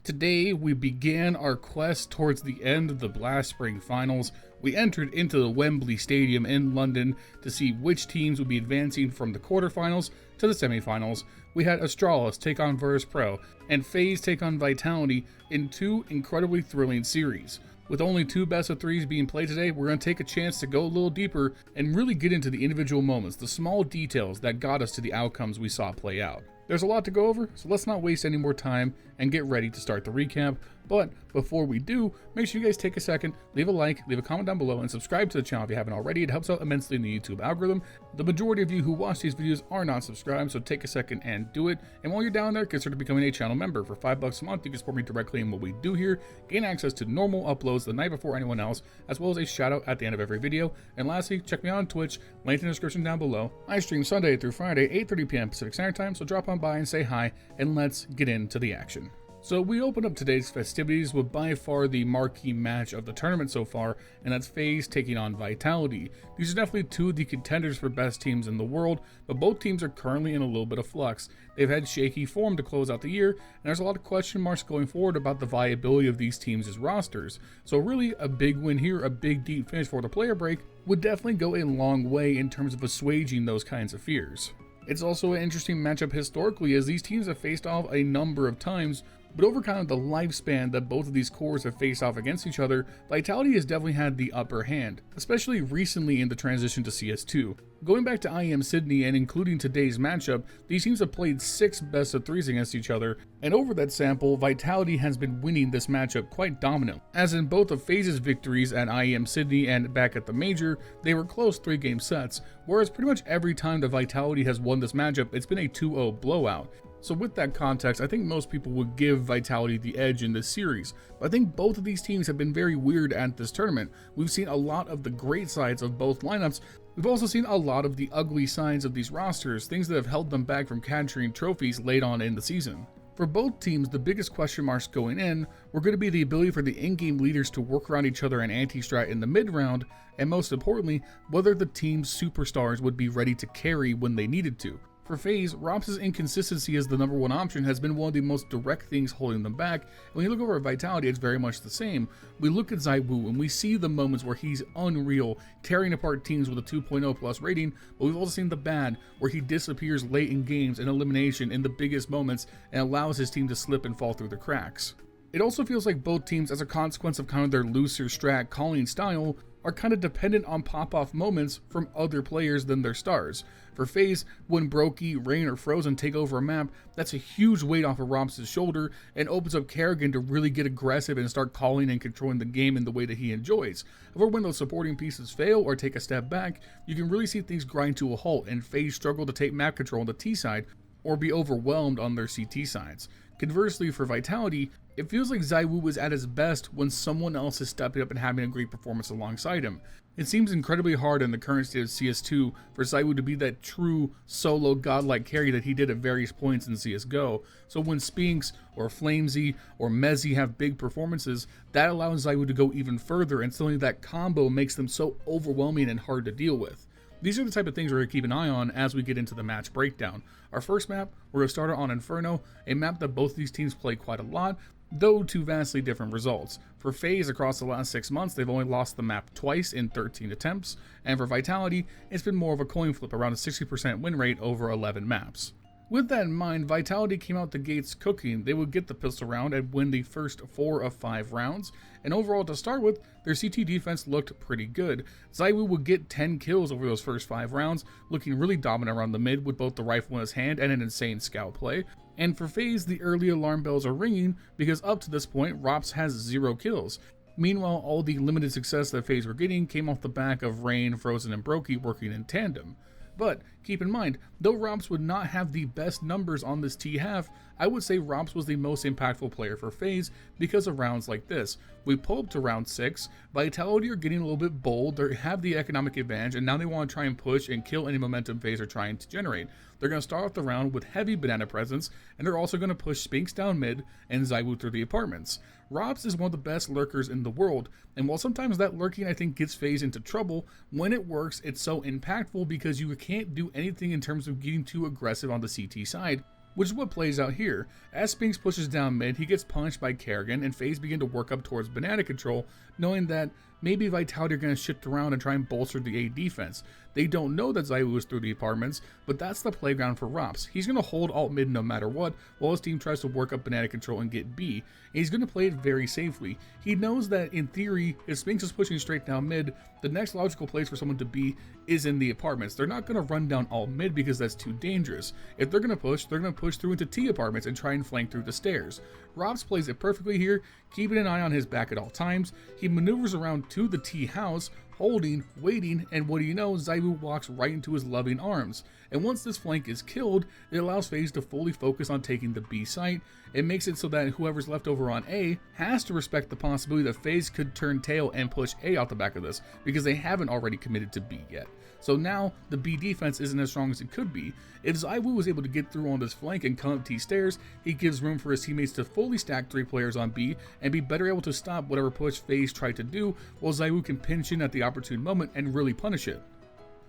Today, we began our quest towards the end of the Blast Spring Finals. We entered into the Wembley Stadium in London to see which teams would be advancing from the quarterfinals to the semifinals. We had Astralis take on Virtus Pro, and Faze take on Vitality in two incredibly thrilling series. With only two best of threes being played today, we're going to take a chance to go a little deeper and really get into the individual moments, the small details that got us to the outcomes we saw play out. There's a lot to go over, so let's not waste any more time and get ready to start the recap. But before we do, make sure you guys take a second, leave a like, leave a comment down below, and subscribe to the channel if you haven't already. It helps out immensely in the YouTube algorithm. The majority of you who watch these videos are not subscribed, so take a second and do it. And while you're down there, consider becoming a channel member. For $5 a month, you can support me directly in what we do here, gain access to normal uploads the night before anyone else, as well as a shout out at the end of every video. And lastly, check me out on Twitch, link in the description down below. I stream Sunday through Friday, 8:30 p.m. Pacific Standard Time, so drop on by and say hi, and let's get into the action. So we open up today's festivities with by far the marquee match of the tournament so far, and that's Faze taking on Vitality. These are definitely two of the contenders for best teams in the world, but both teams are currently in a little bit of flux. They've had shaky form to close out the year, and there's a lot of question marks going forward about the viability of these teams as rosters. So really a big win here, a big deep finish for the player break, would definitely go a long way in terms of assuaging those kinds of fears. It's also an interesting matchup historically, as these teams have faced off a number of times, but over kind of the lifespan that both of these cores have faced off against each other, Vitality has definitely had the upper hand, especially recently in the transition to CS2. Going back to IEM Sydney and including today's matchup, these teams have played 6 best of 3s against each other, and over that sample, Vitality has been winning this matchup quite dominant. As in both of Faze's victories at IEM Sydney and back at the Major, they were close 3-game sets, whereas pretty much every time that Vitality has won this matchup, it's been a 2-0 blowout. So with that context, I think most people would give Vitality the edge in this series, but I think both of these teams have been very weird at this tournament. We've seen a lot of the great sides of both lineups. We've also seen a lot of the ugly sides of these rosters, things that have held them back from capturing trophies late on in the season. For both teams, the biggest question marks going in were going to be the ability for the in-game leaders to work around each other and anti-strat in the mid-round, and most importantly, whether the team's superstars would be ready to carry when they needed to. For Faze, ropz' inconsistency as the #1 option has been one of the most direct things holding them back, and when you look over at Vitality, it's very much the same. We look at ZywOo and we see the moments where he's unreal, tearing apart teams with a 2.0 plus rating, but we've also seen the bad, where he disappears late in games and elimination in the biggest moments and allows his team to slip and fall through the cracks. It also feels like both teams, as a consequence of kind of their looser strat calling style, are kind of dependent on pop-off moments from other players than their stars. For Faze, when Brokey, Rain, or Frozen take over a map, that's a huge weight off of ropz' shoulder and opens up Kerrigan to really get aggressive and start calling and controlling the game in the way that he enjoys. However, when those supporting pieces fail or take a step back, you can really see things grind to a halt and Faze struggle to take map control on the T side or be overwhelmed on their CT sides. Conversely, for Vitality, it feels like ZywOo was at his best when someone else is stepping up and having a great performance alongside him. It seems incredibly hard in the current state of CS2 for ZywOo to be that true solo godlike carry that he did at various points in CSGO. So when Spinks or Flamesy or Mezzy have big performances, that allows ZywOo to go even further, and suddenly that combo makes them so overwhelming and hard to deal with. These are the type of things we're going to keep an eye on as we get into the match breakdown. Our first map, we're going to start on Inferno, a map that both these teams play quite a lot, though to vastly different results. For Faze, across the last 6 months, they've only lost the map twice in 13 attempts, and for Vitality, it's been more of a coin flip, around a 60% win rate over 11 maps. With that in mind, Vitality came out the gates cooking. They would get the pistol round and win the first 4 of 5 rounds, and overall to start with, their CT defense looked pretty good. ZywOo would get 10 kills over those first 5 rounds, looking really dominant around the mid with both the rifle in his hand and an insane scout play. And for Faze, the early alarm bells are ringing because up to this point, ropz has 0 kills. Meanwhile, all the limited success that Faze were getting came off the back of Rain, Frozen, and Brokey working in tandem. But keep in mind, though ropz would not have the best numbers on this T-half, I would say ropz was the most impactful player for Faze because of rounds like this. We pull up to round 6, Vitality are getting a little bit bold, they have the economic advantage, and now they want to try and push and kill any momentum Faze are trying to generate. They're going to start off the round with heavy banana presence, and they're also going to push Spinks down mid and ZywOo through the apartments. ropz is one of the best lurkers in the world, and while sometimes that lurking I think gets Faze into trouble, when it works it's so impactful because you can't do anything in terms of getting too aggressive on the CT side. which is what plays out here. As Spinks pushes down mid, he gets punished by Kerrigan, and Faze begin to work up towards banana control, knowing that maybe Vitality are going to shift around and try and bolster the A defense. They don't know that ZywOo is through the apartments, but that's the playground for Rops. He's going to hold alt mid no matter what, while his team tries to work up banana control and get B. And he's going to play it very safely. He knows that in theory, if Spinks is pushing straight down mid, the next logical place for someone to be is in the apartments. They're not going to run down alt mid because that's too dangerous. If they're going to push through into T apartments and try and flank through the stairs. Rops plays it perfectly here, keeping an eye on his back at all times. He maneuvers around to the T house, holding, waiting, and what do you know, ZywOo walks right into his loving arms. And once this flank is killed, it allows Faze to fully focus on taking the B site. It makes it so that whoever's left over on A has to respect the possibility that Faze could turn tail and push A out the back of this, because they haven't already committed to B yet. So now the B defense isn't as strong as it could be. If ZywOo was able to get through on this flank and come up T stairs, he gives room for his teammates to fully stack 3 players on B and be better able to stop whatever push Faze tried to do, while ZywOo can pinch in at the opportune moment and really punish it.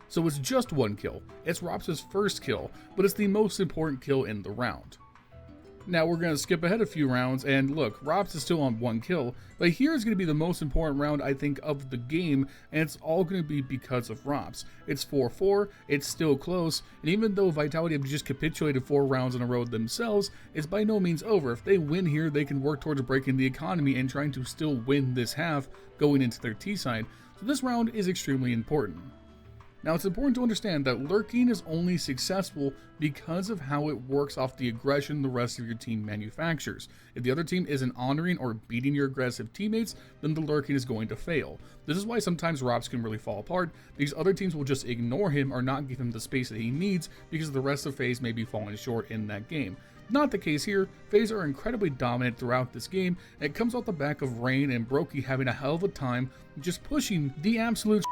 So it's just 1 kill. It's Rops' first kill, but it's the most important kill in the round. Now we're going to skip ahead a few rounds, and look, Rops is still on 1 kill, but here is going to be the most important round, I think, of the game, and it's all going to be because of Rops. It's 4-4, it's still close, and even though Vitality have just capitulated 4 rounds in a row themselves, it's by no means over. If they win here, they can work towards breaking the economy and trying to still win this half going into their T side, so this round is extremely important. Now it's important to understand that lurking is only successful because of how it works off the aggression the rest of your team manufactures. If the other team isn't honoring or beating your aggressive teammates, then the lurking is going to fail. This is why sometimes Rops can really fall apart, because other teams will just ignore him or not give him the space that he needs because the rest of Faze may be falling short in that game. Not the case here. Faze are incredibly dominant throughout this game, and it comes off the back of Rain and Brokey having a hell of a time just pushing the absolute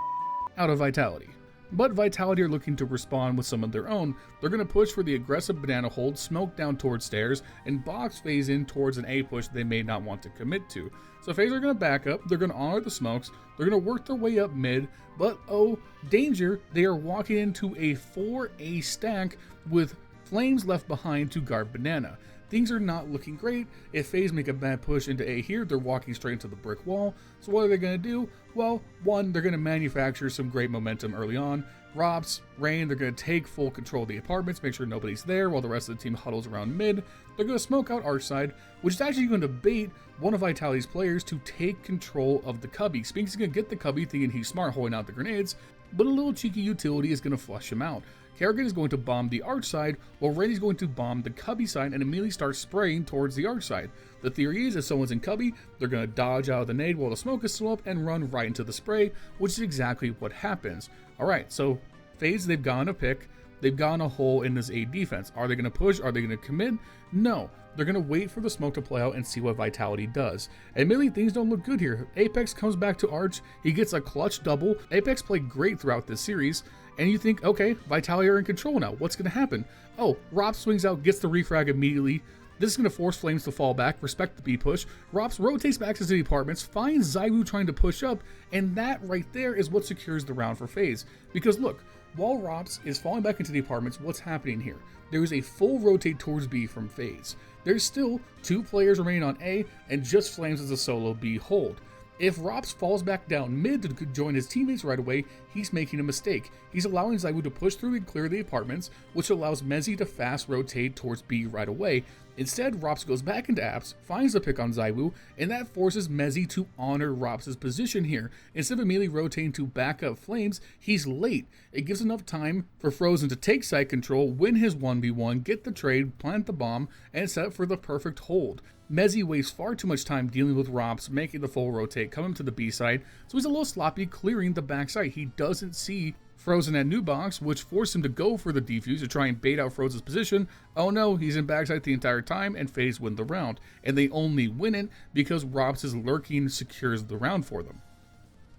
out of Vitality. But Vitality are looking to respond with some of their own. They're going to push for the aggressive banana hold, smoke down towards stairs, and box Faze in towards an A push they may not want to commit to. So Faze are going to back up, they're going to honor the smokes, they're going to work their way up mid, but oh, danger, they are walking into a 4A stack with Flames left behind to guard banana. Things are not looking great. If Faze make a bad push into A here, they're walking straight into the brick wall. So what are they going to do? Well, one, they're going to manufacture some great momentum early on. Rops, Rain, they're going to take full control of the apartments, make sure nobody's there while the rest of the team huddles around mid. They're going to smoke out our side, which is actually going to bait one of Vitality's players to take control of the cubby. Spinks is going to get the cubby thinking he's smart holding out the grenades, but a little cheeky utility is going to flush him out. Kerrigan is going to bomb the arch side, while Red is going to bomb the cubby side and immediately start spraying towards the arch side. The theory is if someone's in cubby, they're going to dodge out of the nade while the smoke is still up and run right into the spray, which is exactly what happens. Alright, so Faze, they've gotten a pick, they've gotten a hole in this A defense. Are they going to push? Are they going to commit? No. They're going to wait for the smoke to play out and see what Vitality does. Admittedly, things don't look good here. Apex comes back to Arch, he gets a clutch double. Apex played great throughout this series, and you think, okay, Vitality are in control now. What's going to happen? Oh, Rops swings out, gets the refrag immediately. This is going to force Flames to fall back, respect the B push. Rops rotates back to the apartments, finds ZywOo trying to push up, and that right there is what secures the round for Faze. Because look, while Rops is falling back into the apartments, what's happening here? There is a full rotate towards B from Faze. There's still 2 players remaining on A, and just Flames as a solo B hold. If Rops falls back down mid to join his teammates right away, he's making a mistake. He's allowing ZywOo to push through and clear the apartments, which allows Mezzi to fast rotate towards B right away. Instead, Rops goes back into apps, finds the pick on ZywOo, and that forces Mezzi to honor Rops' position here. Instead of immediately rotating to back up Flames, he's late. It gives enough time for Frozen to take site control, win his 1v1, get the trade, plant the bomb, and set up for the perfect hold. Mezzi wastes far too much time dealing with Rops, making the full rotate, coming to the B side, so he's a little sloppy clearing the backside. He doesn't see Frozen at new box, which forced him to go for the defuse to try and bait out Frozen's position. Oh no, he's in backside the entire time, and Faze win the round. And they only win it because Rops' lurking secures the round for them.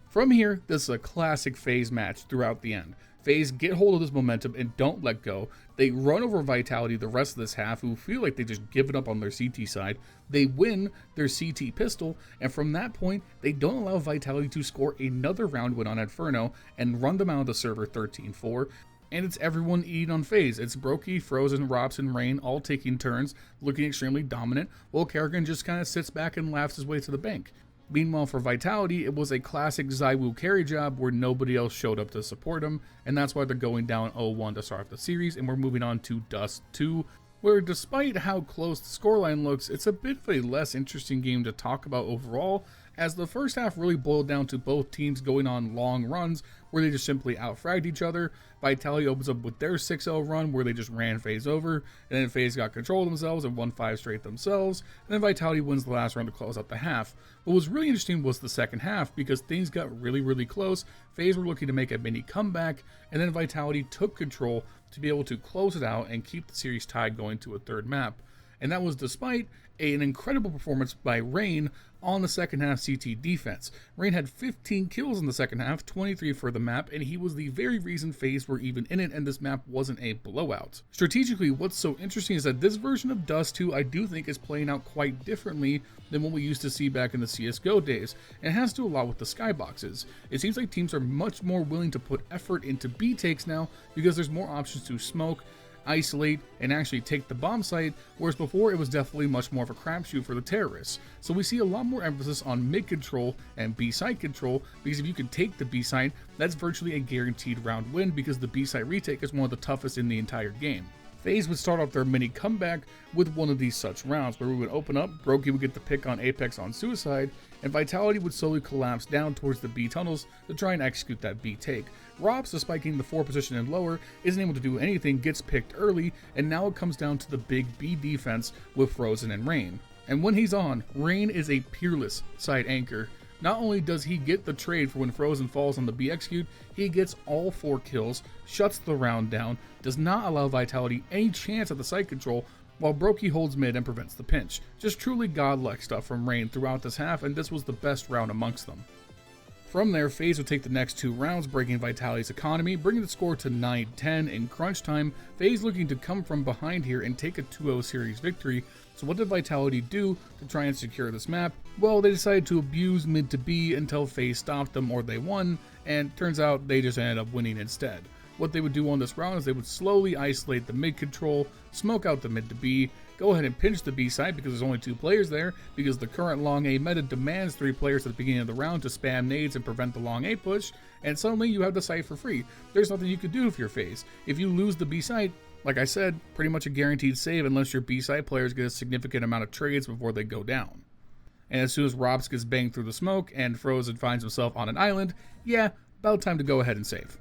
From here, this is a classic Faze match throughout the end. Faze get hold of this momentum and don't let go. They run over Vitality the rest of this half, who feel like they just given up on their CT side. They win their CT pistol, and from that point, they don't allow Vitality to score another round win on Inferno and run them out of the server 13-4. And it's everyone eating on Faze. It's Brokey, Frozen, Robs, and Rain all taking turns, looking extremely dominant, while Kerrigan just kind of sits back and laughs his way to the bank. Meanwhile, for Vitality, it was a classic ZywOo carry job where nobody else showed up to support him, and that's why they're going down 0-1 to start the series, and we're moving on to Dust 2, where despite how close the scoreline looks, it's a bit of a less interesting game to talk about overall, as the first half really boiled down to both teams going on long runs where they just simply outfragged each other. Vitality opens up with their 6-0 run where they just ran Faze over, and then Faze got control of themselves and won 5 straight themselves, and then Vitality wins the last round to close out the half. What was really interesting was the second half, because things got really close. Faze were looking to make a mini comeback, and then Vitality took control to be able to close it out and keep the series tied going to a third map. And that was despite an incredible performance by Rain on the second half CT defense. Rain had 15 kills in the second half, 23 for the map, and he was the very reason Faze were even in it and this map wasn't a blowout. Strategically, what's so interesting is that this version of Dust 2 I do think is playing out quite differently than what we used to see back in the CSGO days, and it has to do a lot with the skyboxes. It seems like teams are much more willing to put effort into B takes now because there's more options to smoke, isolate, and actually take the bomb site, whereas before it was definitely much more of a crapshoot for the terrorists. So we see a lot more emphasis on mid control and B site control, because if you can take the B site, that's virtually a guaranteed round win because the B site retake is one of the toughest in the entire game. Faze would start off their mini comeback with one of these such rounds where we would open up, Brokey would get the pick on Apex on Suicide, and Vitality would slowly collapse down towards the B tunnels to try and execute that B take. Robs, despite getting the 4 position and lower, isn't able to do anything, gets picked early, and now it comes down to the big B defense with Frozen and Rain. And when he's on, Rain is a peerless side anchor. Not only does he get the trade for when Frozen falls on the B execute, he gets all 4 kills, shuts the round down, does not allow Vitality any chance at the site control, while Brokey holds mid and prevents the pinch. Just truly godlike stuff from Rain throughout this half, and this was the best round amongst them. From there, Faze would take the next 2 rounds, breaking Vitality's economy, bringing the score to 9-10 in crunch time. Faze looking to come from behind here and take a 2-0 series victory. So what did Vitality do to try and secure this map? Well, they decided to abuse mid to B until Faze stopped them or they won, and turns out they just ended up winning instead. What they would do on this round is they would slowly isolate the mid control, smoke out the mid to B, go ahead and pinch the B side because there's only 2 players there, because the current long A meta demands 3 players at the beginning of the round to spam nades and prevent the long A push, and suddenly you have the site for free. There's nothing you could do if you're Faze. If you lose the B site, like I said, pretty much a guaranteed save unless your B side players get a significant amount of trades before they go down. And as soon as Robs gets banged through the smoke and Frozen finds himself on an island, yeah, about time to go ahead and save.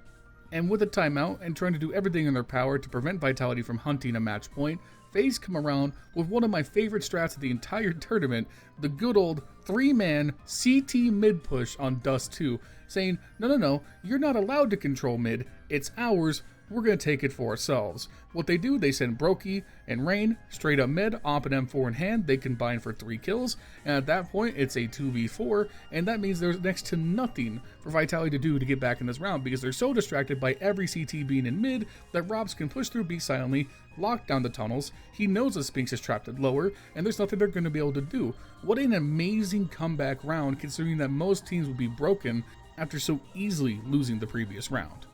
And with a timeout and trying to do everything in their power to prevent Vitality from hunting a match point, Faze come around with one of my favorite strats of the entire tournament, the good old 3-man CT mid push on Dust 2, saying, no, you're not allowed to control mid, it's ours, we're going to take it for ourselves. What they do, they send Brokey and Rain straight up mid, op and M4 in hand, they combine for 3 kills, and at that point it's a 2v4, and that means there's next to nothing for Vitality to do to get back in this round, because they're so distracted by every CT being in mid that Robs can push through B silently, lock down the tunnels, he knows the Sphinx is trapped at lower, and there's nothing they're going to be able to do. What an amazing comeback round, considering that most teams would be broken after so easily losing the previous round.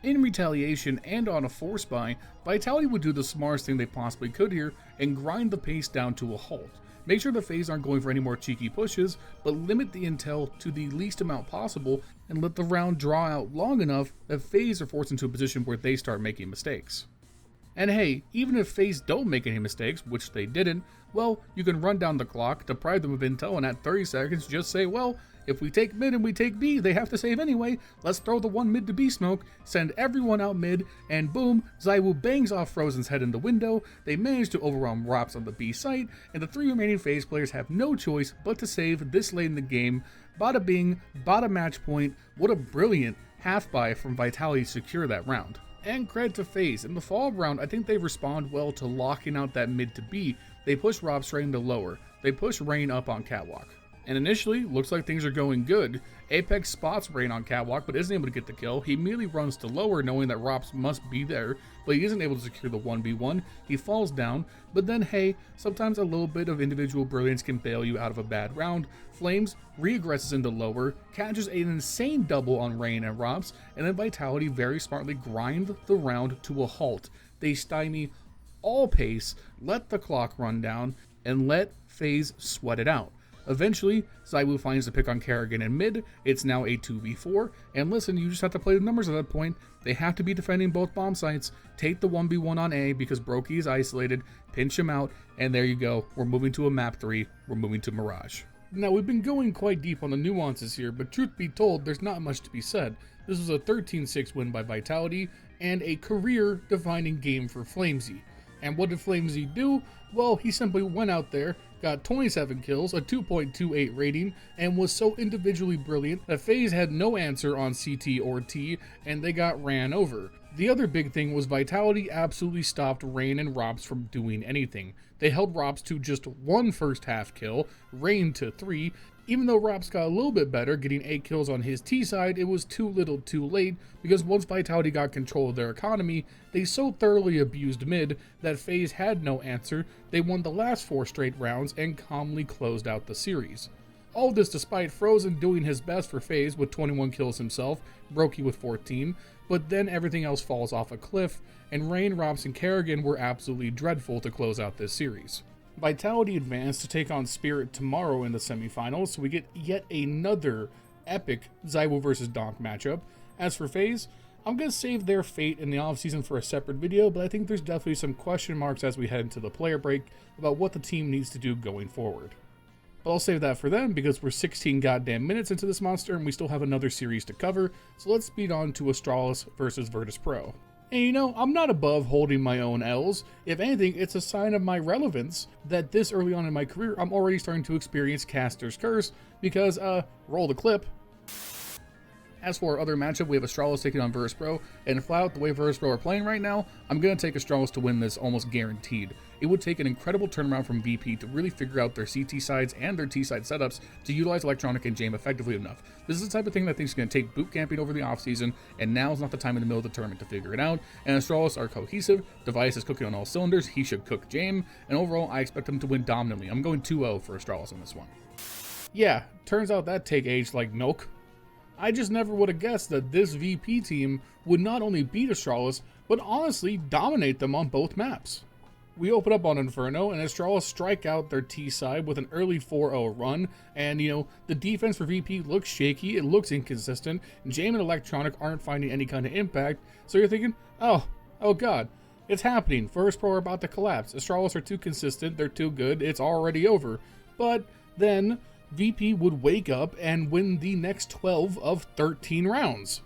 In retaliation and on a force buy, Vitality would do the smartest thing they possibly could here and grind the pace down to a halt. Make sure the Faze aren't going for any more cheeky pushes, but limit the intel to the least amount possible and let the round draw out long enough that Faze are forced into a position where they start making mistakes. And hey, even if Faze don't make any mistakes, which they didn't, well, you can run down the clock, deprive them of intel, and at 30 seconds just say, well, if we take mid and we take B, they have to save anyway. Let's throw the 1 mid to B smoke, send everyone out mid, and boom, ZywOo bangs off Frozen's head in the window. They manage to overwhelm Robs on the B site, and the 3 remaining Faze players have no choice but to save this late in the game. Bada bing, bada match point. What a brilliant half buy from Vitality to secure that round. And credit to Faze. In the follow-up round, I think they respond well to locking out that mid to B. They push Rob straight into lower. They push Rain up on catwalk. And initially, looks like things are going good. Apex spots Rain on catwalk, but isn't able to get the kill. He immediately runs to lower, knowing that Rops must be there, but he isn't able to secure the 1v1. He falls down, but then hey, sometimes a little bit of individual brilliance can bail you out of a bad round. Flames re-aggresses into lower, catches an insane double on Rain and Rops, and then Vitality very smartly grind the round to a halt. They stymie all pace, let the clock run down, and let Faze sweat it out. Eventually, ZywOo finds the pick on Kerrigan in mid. It's now a 2v4, and listen, you just have to play the numbers at that point. They have to be defending both bomb sites. Take the 1v1 on A because Brokey is isolated, pinch him out, and there you go. We're moving to a map 3. We're moving to Mirage. Now, we've been going quite deep on the nuances here, but truth be told, there's not much to be said. This was a 13-6 win by Vitality, and a career-defining game for Flamesy. And what did Flamesy do? Well, he simply went out there, got 27 kills, a 2.28 rating, and was so individually brilliant that FaZe had no answer on CT or T, and they got ran over. The other big thing was Vitality absolutely stopped Rain and Rops from doing anything. They held Rops to just 1 first half kill, Rain to 3. Even though Rops got a little bit better, getting 8 kills on his T side, it was too little too late, because once Vitality got control of their economy, they so thoroughly abused mid that FaZe had no answer. They won the last 4 straight rounds and calmly closed out the series. All this despite Frozen doing his best for FaZe with 21 kills himself, Brokey with 14, but then everything else falls off a cliff, and Rain, Rops, and Kerrigan were absolutely dreadful to close out this series. Vitality advanced to take on Spirit tomorrow in the semifinals, so we get yet another epic ZywOo vs Donk matchup. As for FaZe, I'm going to save their fate in the offseason for a separate video, but I think there's definitely some question marks as we head into the player break about what the team needs to do going forward. But I'll save that for them because we're 16 goddamn minutes into this monster and we still have another series to cover, so let's speed on to Astralis vs Virtus Pro. And you know, I'm not above holding my own L's. If anything, it's a sign of my relevance that this early on in my career, I'm already starting to experience Caster's Curse because, roll the clip. As for our other matchup, we have Astralis taking on Virtus Pro, and flat out the way Virtus Pro are playing right now, I'm going to take Astralis to win this almost guaranteed. It would take an incredible turnaround from VP to really figure out their CT sides and their T side setups to utilize Electronic and Jame effectively enough. This is the type of thing that I think is going to take boot camping over the offseason, and now is not the time in the middle of the tournament to figure it out. And Astralis are cohesive, Device is cooking on all cylinders, he should cook Jame, and overall I expect him to win dominantly. I'm going 2-0 for Astralis on this one. Yeah, turns out that take aged like milk. I just never would have guessed that this VP team would not only beat Astralis, but honestly dominate them on both maps. We open up on Inferno, and Astralis strike out their T side with an early 4-0 run, and you know, the defense for VP looks shaky, it looks inconsistent, and Jame and Electronic aren't finding any kind of impact, so you're thinking, oh god, it's happening, Virtus Pro are about to collapse, Astralis are too consistent, they're too good, it's already over. But then VP would wake up and win the next 12 of 13 rounds.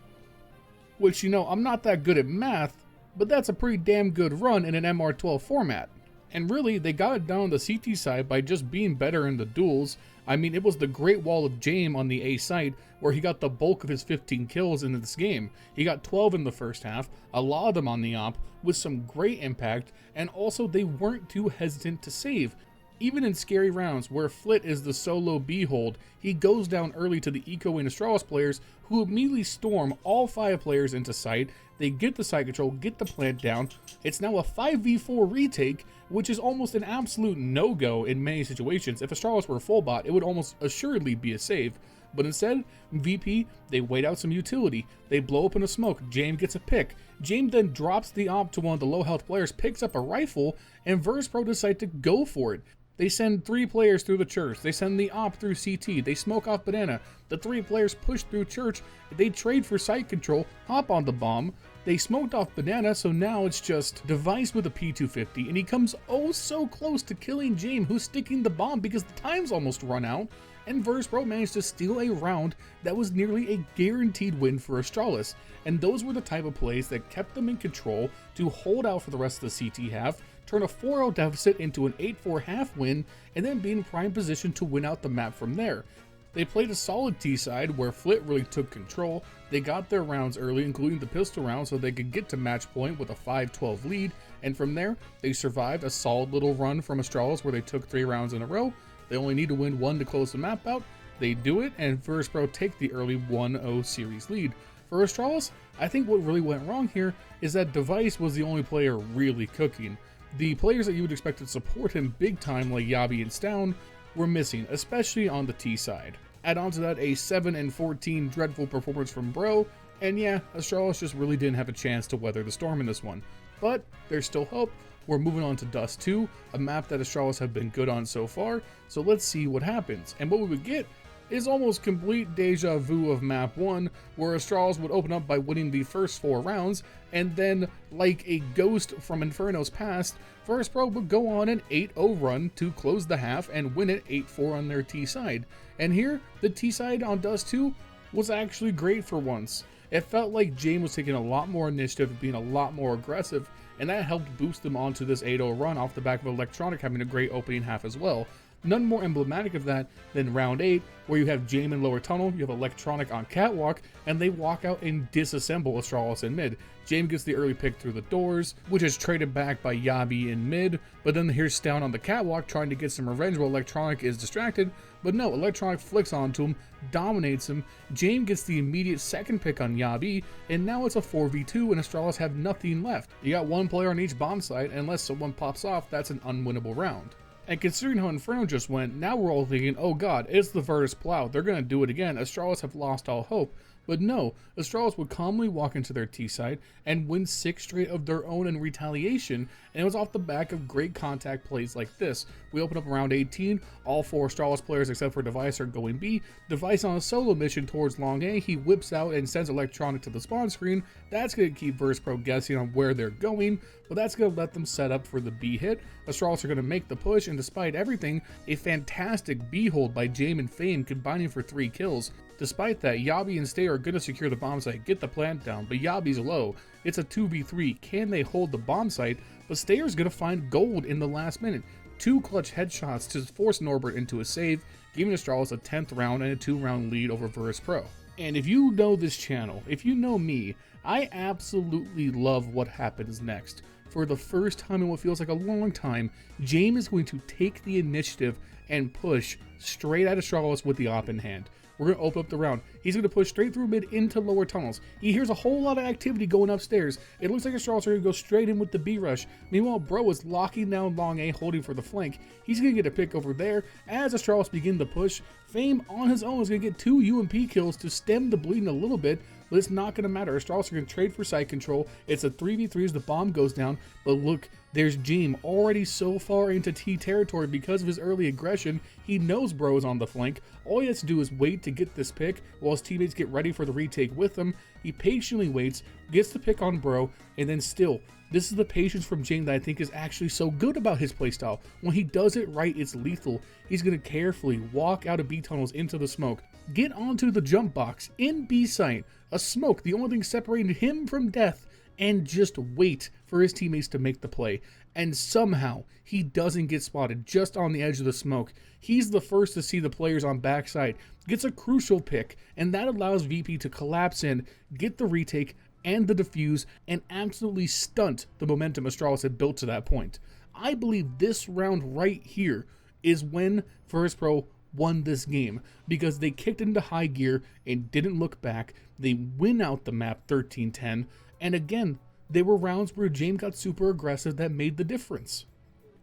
Which, you know, I'm not that good at math, but that's a pretty damn good run in an MR12 format. And really, they got it down on the CT side by just being better in the duels. I mean, it was the Great Wall of Jame on the A side where he got the bulk of his 15 kills in this game. He got 12 in the first half, a lot of them on the op, with some great impact, and also they weren't too hesitant to save. Even in scary rounds where Flit is the solo B-hold, he goes down early to the Eco and Astralis players who immediately storm all 5 players into site. They get the site control, get the plant down. It's now a 5v4 retake, which is almost an absolute no-go in many situations. If Astralis were a full bot, it would almost assuredly be a save. But instead, VP, they wait out some utility. They blow up in a smoke. Jame gets a pick. Jame then drops the op to one of the low health players, picks up a rifle, and Virtus Pro decide to go for it. They send 3 players through the church, they send the op through CT, they smoke off banana, the 3 players push through church, they trade for site control, hop on the bomb, they smoked off banana, so now it's just Device with a P250, and he comes oh so close to killing Jame, who's sticking the bomb because the time's almost run out, and Virtus Pro managed to steal a round that was nearly a guaranteed win for Astralis, and those were the type of plays that kept them in control to hold out for the rest of the CT half, turn a 4-0 deficit into an 8-4 half win, and then be in prime position to win out the map from there. They played a solid T side where Flit really took control. They got their rounds early, including the pistol round, so they could get to match point with a 5-12 lead, and from there, they survived a solid little run from Astralis where they took 3 rounds in a row. They only need to win one to close the map out. They do it, and VersePro take the early 1-0 series lead. For Astralis, I think what really went wrong here is that Device was the only player really cooking. The players that you would expect to support him big time, like Yabi and Stown, were missing, especially on the T side. Add on to that a 7-14 dreadful performance from Bro, and yeah, Astralis just really didn't have a chance to weather the storm in this one. But there's still hope. We're moving on to Dust 2, a map that Astralis have been good on so far, so let's see what happens. And what we would get is almost complete deja vu of map 1, where Astralis would open up by winning the first 4 rounds, and then, like a ghost from Inferno's past, VersePro would go on an 8-0 run to close the half and win it 8-4 on their T side. And here, the T side on Dust 2 was actually great for once. It felt like Jame was taking a lot more initiative and being a lot more aggressive, and that helped boost them onto this 8-0 run off the back of Electronic having a great opening half as well. None more emblematic of that than round 8, where you have Jame in lower tunnel, you have Electronic on catwalk, and they walk out and disassemble Astralis in mid. Jame gets the early pick through the doors, which is traded back by Yabi in mid, but then here's Stown on the catwalk trying to get some revenge while Electronic is distracted, but no, Electronic flicks onto him, dominates him, Jame gets the immediate second pick on Yabi, and now it's a 4v2 and Astralis have nothing left. You got one player on each bomb site, and unless someone pops off, that's an unwinnable round. And considering how Inferno just went, now we're all thinking, oh god, it's the Virtus Plow, they're going to do it again, Astralis have lost all hope. But no, Astralis would calmly walk into their T side and win 6 straight of their own in retaliation, and it was off the back of great contact plays like this. We open up around 18, all 4 Astralis players except for Device are going B. Device on a solo mission towards long A, he whips out and sends Electronic to the spawn screen. That's going to keep VersePro guessing on where they're going, but that's going to let them set up for the B hit. Astralis are going to make the push, and despite everything, a fantastic B hold by Jame and Fame combining for 3 kills. Despite that, Yabi and Stay are going to secure the bomb site, get the plant down, but Yabi's low. It's a 2v3. Can they hold the bomb site? But Stayer's going to find gold in the last minute. 2 clutch headshots to force Norbert into a save, giving Astralis a 10th round and a 2-round lead over VersePro. And if you know this channel, if you know me, I absolutely love what happens next. For the first time in what feels like a long time, Jame is going to take the initiative and push straight at Astralis with the op in hand. We're going to open up the round. He's going to push straight through mid into lower tunnels. He hears a whole lot of activity going upstairs. It looks like Astralis are going to go straight in with the B rush. Meanwhile, Bro is locking down long A, holding for the flank. He's going to get a pick over there. As Astralis begin to push, Fame on his own is going to get 2 UMP kills to stem the bleeding a little bit, but it's not going to matter. Astralis are going to trade for site control. It's a 3v3 as the bomb goes down, but look, there's Jame already so far into T territory because of his early aggression. He knows Bro is on the flank. All he has to do is wait to get this pick while his teammates get ready for the retake with him. He patiently waits, gets the pick on Bro, and then still, this is the patience from Jame that I think is actually so good about his playstyle. When he does it right, it's lethal. He's going to carefully walk out of B tunnels into the smoke, get onto the jump box in B site, a smoke, the only thing separating him from death, and just wait for his teammates to make the play. And somehow, he doesn't get spotted just on the edge of the smoke. He's the first to see the players on backside, gets a crucial pick, and that allows VP to collapse in, get the retake and the defuse, and absolutely stunt the momentum Astralis had built to that point. I believe this round right here is when VersePro won this game, because they kicked into high gear and didn't look back. They win out the map 13-10, and again, they were rounds where Jame got super aggressive that made the difference.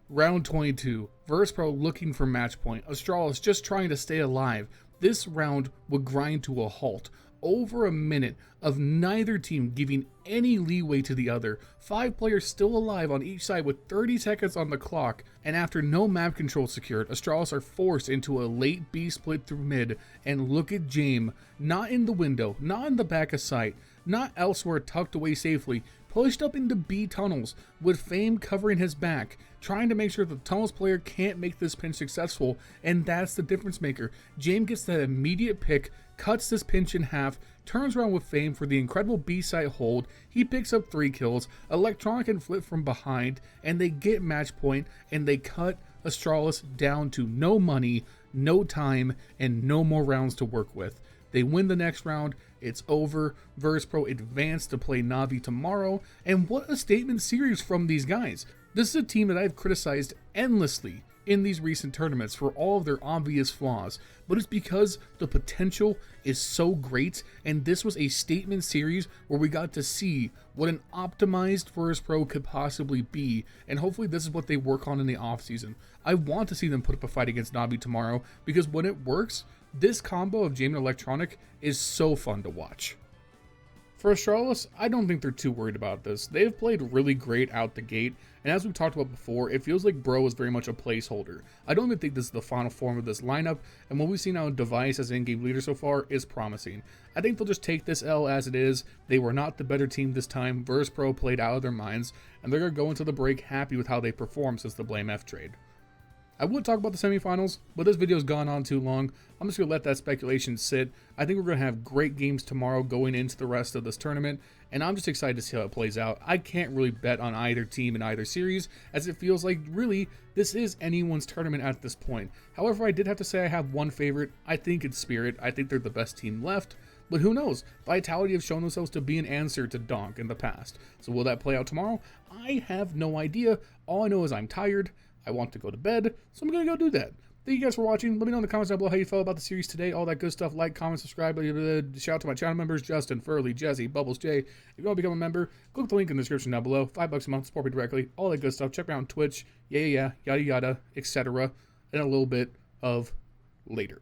Round 22, VersePro looking for match point, Astralis just trying to stay alive. This round would grind to a halt. Over a minute of neither team giving any leeway to the other. 5 players still alive on each side with 30 seconds on the clock, and after no map control secured, Astralis are forced into a late B split through mid, and look at Jame, not in the window, not in the back of sight, not elsewhere tucked away safely, pushed up into B tunnels with Fame covering his back, trying to make sure the tunnels player can't make this pinch successful, and that's the difference maker. Jame gets that immediate pick, cuts this pinch in half, turns around with Fame for the incredible B site hold. He picks up 3 kills, Electronic and Flip from behind, and they get match point, and they cut Astralis down to no money, no time, and no more rounds to work with. They win the next round, it's over, VersePro advance to play Na'Vi tomorrow, and what a statement series from these guys. This is a team that I've criticized endlessly in these recent tournaments for all of their obvious flaws, but it's because the potential is so great, and this was a statement series where we got to see what an optimized Virtus Pro could possibly be, and hopefully this is what they work on in the offseason. I want to see them put up a fight against Navi tomorrow, because when it works, this combo of Jame and Electronic is so fun to watch. For Astralis, I don't think they're too worried about this. They've played really great out the gate, and as we've talked about before, it feels like Bro is very much a placeholder. I don't even think this is the final form of this lineup, and what we've seen on Device as in-game leader so far is promising. I think they'll just take this L as it is. They were not the better team this time. Virtus Pro played out of their minds, and they're going to go into the break happy with how they performed since the Blame F trade. I would talk about the semifinals, but this video's gone on too long. I'm just going to let that speculation sit. I think we're going to have great games tomorrow going into the rest of this tournament, and I'm just excited to see how it plays out. I can't really bet on either team in either series, as it feels like, really, this is anyone's tournament at this point. However, I did have to say I have one favorite. I think it's Spirit. I think they're the best team left, but who knows? Vitality have shown themselves to be an answer to Donk in the past. So will that play out tomorrow? I have no idea. All I know is I'm tired. I want to go to bed, so I'm going to go do that. Thank you guys for watching. Let me know in the comments down below how you felt about the series today, all that good stuff. Like, comment, subscribe. Shout out to my channel members, Justin, Furley, Jesse, Bubblesj. If you want to become a member, click the link in the description down below. $5 a month, support me directly, all that good stuff. Check me out on Twitch, yada yada, etc. And a little bit of later.